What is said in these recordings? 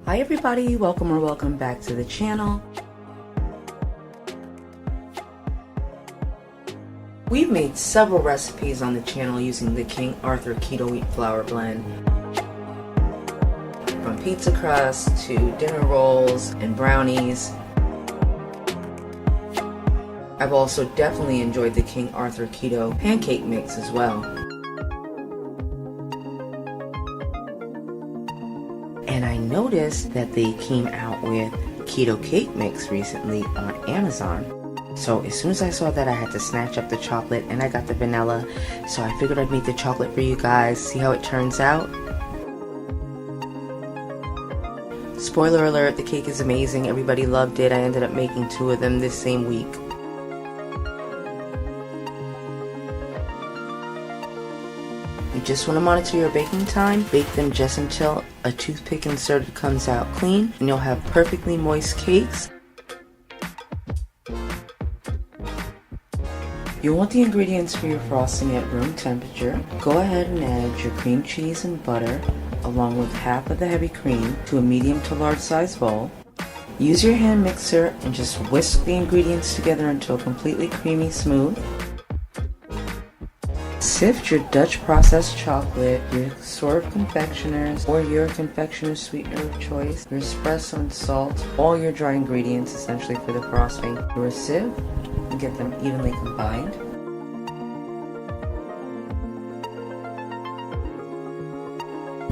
Hi everybody, welcome back to the channel. We've made several recipes on the channel using the King Arthur Keto Wheat Flour Blend. From pizza crust to dinner rolls and brownies. I've also definitely enjoyed the King Arthur Keto Pancake Mix as well. And I noticed that they came out with Keto Cake Mix recently on Amazon. So as soon as I saw that, I had to snatch up the chocolate, and I got the vanilla. So I figured I'd make the chocolate for you guys, see how it turns out. Spoiler alert, the cake is amazing. Everybody loved it. I ended up making 2 of them this same week. You just want to monitor your baking time. Bake them just until a toothpick inserted comes out clean, and you'll have perfectly moist cakes. You'll want the ingredients for your frosting at room temperature. Go ahead and add your cream cheese and butter along with half of the heavy cream to a medium to large size bowl. Use your hand mixer and just whisk the ingredients together until completely creamy smooth. Sift your Dutch processed chocolate, your sort of confectioners, or your confectioner's sweetener of choice, your espresso and salt, all your dry ingredients essentially for the frosting through a sieve and get them evenly combined.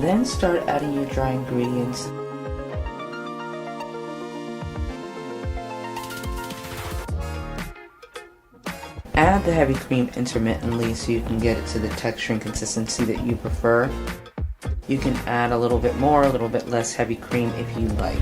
Then start adding your dry ingredients. Add the heavy cream intermittently so you can get it to the texture and consistency that you prefer. You can add a little bit more, a little bit less heavy cream if you like.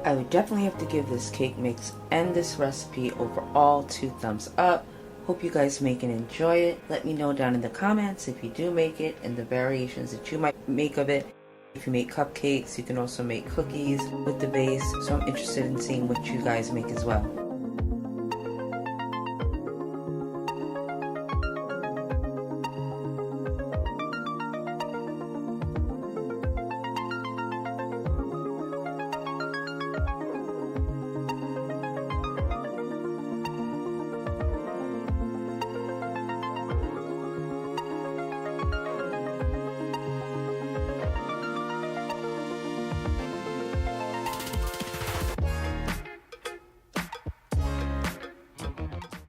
I would definitely have to give this cake mix and this recipe overall 2 thumbs up. Hope you guys make and enjoy it. Let me know down in the comments if you do make it and the variations that you might make of it. If you make cupcakes, you can also make cookies with the base. So I'm interested in seeing what you guys make as well.